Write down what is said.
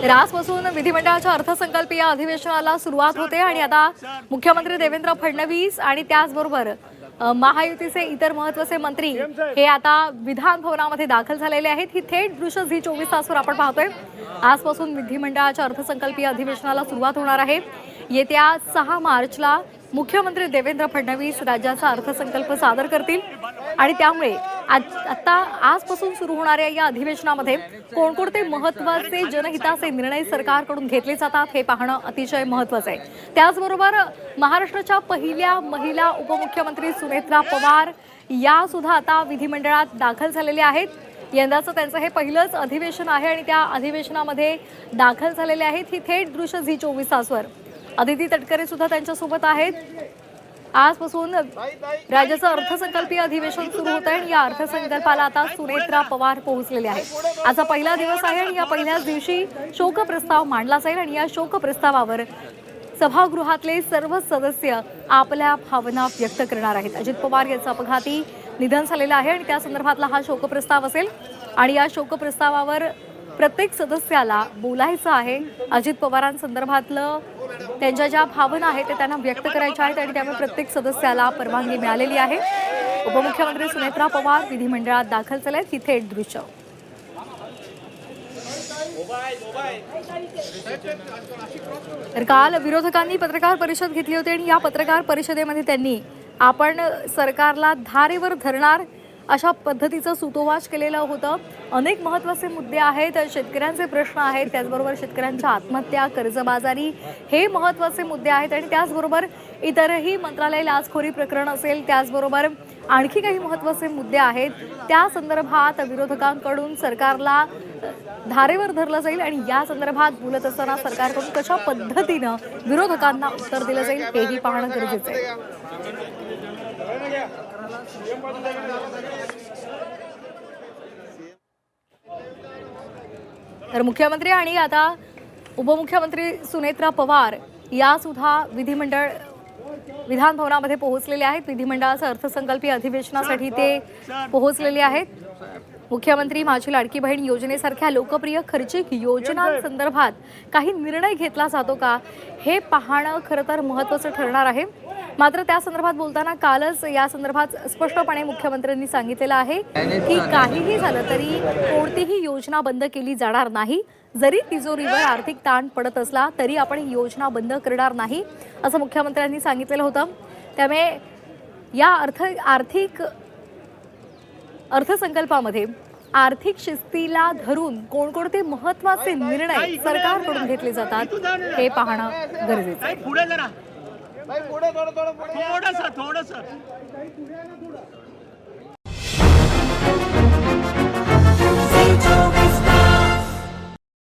रासपासून विधिमंडळाच्या अर्थसंकल्पीय अधिवेशनाला सुरुवात होते आणि आता मुख्यमंत्री देवेंद्र फडणवीस आणि त्याचबरोबर महायुतीचे इतर महत्त्वाचे मंत्री हे आता विधान भवनामध्ये दाखल झालेले आहेत। ही थेट दृश्य झी24 तासवर आपण पाहतोय। आजपासून विधिमंडळाच्या अर्थसंकल्पीय अधिवेशनाला सुरुवात होणार आहे। येत्या 6 मार्चला मुख्यमंत्री देवेंद्र फडणवीस राज्याचा अर्थसंकल्प सादर करतील आणि त्यामुळे आजपासून सुरू होणाऱ्या या अधिवेशनामध्ये कोणकोणते महत्त्वाचे जनहिताचे निर्णय सरकारकडून घेतले जातात हे पाहणं अतिशय महत्त्वाचं आहे। त्याचबरोबर महाराष्ट्राच्या पहिल्या महिला उपमुख्यमंत्री सुनेत्रा पवार या सुद्धा आता विधिमंडळात दाखल झालेल्या आहेत। यंदाचं त्यांचं हे पहिलंच अधिवेशन आहे आणि त्या अधिवेशनामध्ये दाखल झालेले आहेत। ही थेट दृश्य झी24 तासवर अदिती तटकरे सुद्धा त्यांच्यासोबत आहेत। आजपासून राज्याचं अर्थसंकल्पीय अधिवेशन सुरू होत आहे आणि या अर्थसंकल्पाला आता सुनेत्रा पवार पोहोचलेले आहेत। आजचा पहिला दिवस आहे आणि या पहिल्याच दिवशी शोकप्रस्ताव मांडला जाईल आणि या शोकप्रस्तावावर सभागृहातले सर्व सदस्य आपल्या भावना व्यक्त करणार आहेत। अजित पवार यांचं अपघाती निधन झालेलं आहे आणि त्या संदर्भातला हा शोकप्रस्ताव असेल आणि या शोकप्रस्तावावर प्रत्येक सदस्याला बोलायचं आहे। अजित पवारांसंदर्भातलं त्यांच्या ज्या भावना आहेत ते त्यांना व्यक्त करायच्या आहेत आणि त्यामुळे प्रत्येक सदस्याला परवानगी मिळालेली आहे। उपमुख्यमंत्री सुनेत्रा पवार विधिमंडळात दाखल झाले आहेत। ही थेट दृश्य तर काल विरोधकांनी पत्रकार परिषद घेतली होती आणि या पत्रकार परिषदेमध्ये त्यांनी आपण सरकारला धारेवर धरणार अशा पद्धतीचं सूतोवाच केलेलं होतं। अनेक महत्त्वाचे मुद्दे आहेत, शेतकऱ्यांचे प्रश्न आहेत, त्याचबरोबर शेतकऱ्यांच्या आत्महत्या, कर्जबाजारी हे महत्त्वाचे मुद्दे आहेत आणि त्याचबरोबर इतरही मंत्रालय लाचखोरी प्रकरण असेल, त्याचबरोबर आणखी काही महत्त्वाचे मुद्दे आहेत। त्या संदर्भात विरोधकांकडून सरकारला धारेवर धरलं जाईल आणि या संदर्भात बोलत असताना सरकारकडून कशा पद्धतीनं विरोधकांना उत्तर दिलं जाईल हेही पाहणं गरजेचं आहे। तर मुख्यमंत्री आणि आता उपमुख्यमंत्री सुनेत्रा पवार या सुद्धा विधान भवनामध्ये पोहोचलेले आहेत। विधिमंडळाच्या अर्थसंकल्पीय अधिवेशनासाठी ते पोहोचलेले आहेत। मुख्यमंत्री माझी लाडकी बहीण योजनेसारख्या लोकप्रिय खर्चिक योजनांसंदर्भात काही निर्णय घेतला जातो का हे पाहणं खरं तर महत्त्वाचं ठरणार आहे। मात्र त्या संदर्भात बोलताना कालच या संदर्भात स्पष्टपणे मुख्यमंत्र्यांनी सांगितलेलं आहे की काहीही झालं तरी कोणतीही योजना बंद केली जाणार नाही। जरी तिजोरीवर आर्थिक ताण पडत असला तरी आपण ही योजना बंद करणार नाही असं मुख्यमंत्र्यांनी सांगितलेलं होतं। त्यामुळे या अर्थसंकल्पामध्ये आर्थिक शिस्तीला धरून कोणकोणते महत्त्वाचे निर्णय सरकारकडून घेतले जातात हे पाहणं गरजेचं आहे।